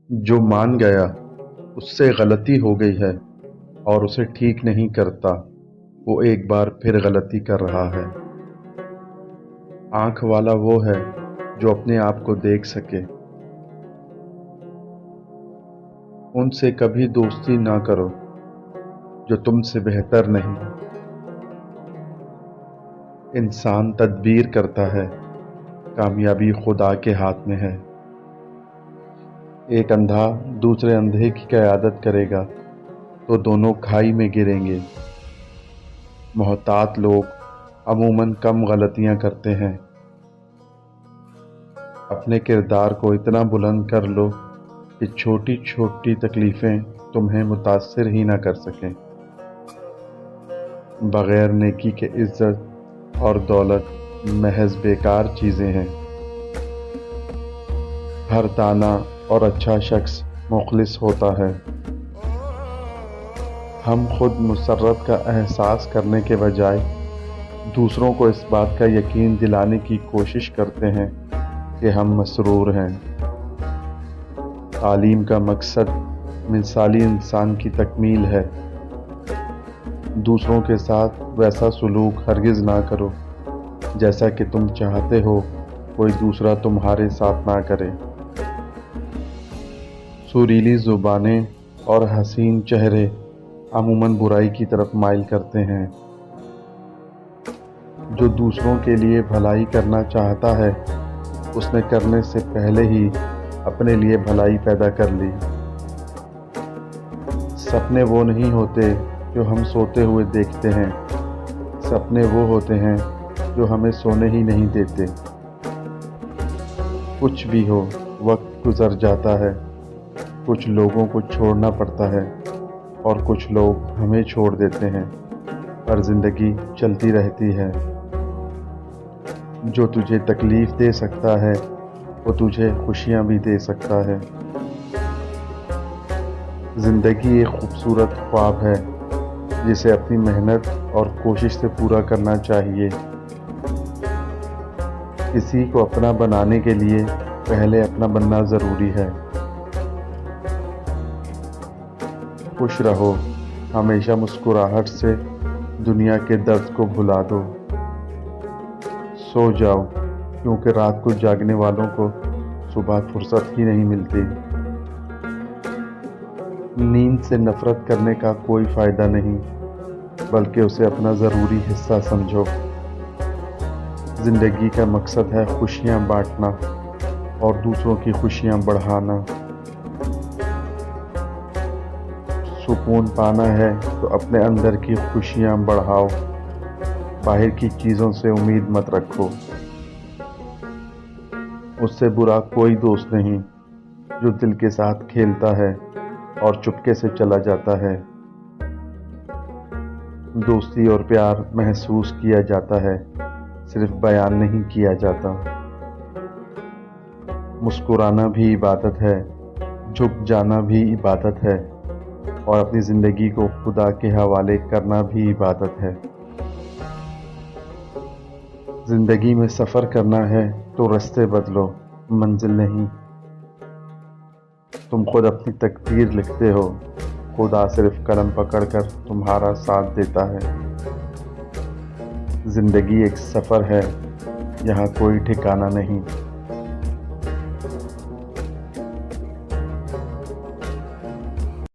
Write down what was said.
جو مان گیا اس سے غلطی ہو گئی ہے اور اسے ٹھیک نہیں کرتا، وہ ایک بار پھر غلطی کر رہا ہے۔ آنکھ والا وہ ہے جو اپنے آپ کو دیکھ سکے۔ ان سے کبھی دوستی نہ کرو جو تم سے بہتر نہیں۔ انسان تدبیر کرتا ہے، کامیابی خدا کے ہاتھ میں ہے۔ ایک اندھا دوسرے اندھے کی قیادت کرے گا تو دونوں کھائی میں گریں گے۔ محتاط لوگ عموماً کم غلطیاں کرتے ہیں۔ اپنے کردار کو اتنا بلند کر لو کہ چھوٹی چھوٹی تکلیفیں تمہیں متاثر ہی نہ کر سکیں۔ بغیر نیکی کے عزت اور دولت محض بیکار چیزیں ہیں۔ ہر دانا اور اچھا شخص مخلص ہوتا ہے۔ ہم خود مسرت کا احساس کرنے کے بجائے دوسروں کو اس بات کا یقین دلانے کی کوشش کرتے ہیں کہ ہم مسرور ہیں۔ تعلیم کا مقصد مثالی انسان کی تکمیل ہے۔ دوسروں کے ساتھ ویسا سلوک ہرگز نہ کرو جیسا کہ تم چاہتے ہو کوئی دوسرا تمہارے ساتھ نہ کرے۔ سریلی زبانیں اور حسین چہرے عموماً برائی کی طرف مائل کرتے ہیں۔ جو دوسروں کے لیے بھلائی کرنا چاہتا ہے اس نے کرنے سے پہلے ہی اپنے لیے بھلائی پیدا کر لی۔ سپنے وہ نہیں ہوتے جو ہم سوتے ہوئے دیکھتے ہیں، سپنے وہ ہوتے ہیں جو ہمیں سونے ہی نہیں دیتے۔ کچھ بھی ہو، وقت گزر جاتا ہے، کچھ لوگوں کو چھوڑنا پڑتا ہے اور کچھ لوگ ہمیں چھوڑ دیتے ہیں، پر زندگی چلتی رہتی ہے۔ جو تجھے تکلیف دے سکتا ہے وہ تجھے خوشیاں بھی دے سکتا ہے۔ زندگی ایک خوبصورت خواب ہے جسے اپنی محنت اور کوشش سے پورا کرنا چاہیے۔ کسی کو اپنا بنانے کے لیے پہلے اپنا بننا ضروری ہے۔ خوش رہو، ہمیشہ مسکراہٹ سے دنیا کے درد کو بھلا دو۔ سو جاؤ، کیونکہ رات کو جاگنے والوں کو صبح فرصت ہی نہیں ملتی۔ نیند سے نفرت کرنے کا کوئی فائدہ نہیں، بلکہ اسے اپنا ضروری حصہ سمجھو۔ زندگی کا مقصد ہے خوشیاں بانٹنا اور دوسروں کی خوشیاں بڑھانا۔ سکون پانا ہے تو اپنے اندر کی خوشیاں بڑھاؤ، باہر کی چیزوں سے امید مت رکھو۔ اس سے برا کوئی دوست نہیں جو دل کے ساتھ کھیلتا ہے اور چپکے سے چلا جاتا ہے۔ دوستی اور پیار محسوس کیا جاتا ہے، صرف بیان نہیں کیا جاتا۔ مسکرانا بھی عبادت ہے، جھک جانا بھی عبادت ہے، اور اپنی زندگی کو خدا کے حوالے کرنا بھی عبادت ہے۔ زندگی میں سفر کرنا ہے تو رستے بدلو، منزل نہیں۔ تم خود اپنی تقدیر لکھتے ہو، خدا صرف قلم پکڑ کر تمہارا ساتھ دیتا ہے۔ زندگی ایک سفر ہے، یہاں کوئی ٹھکانہ نہیں۔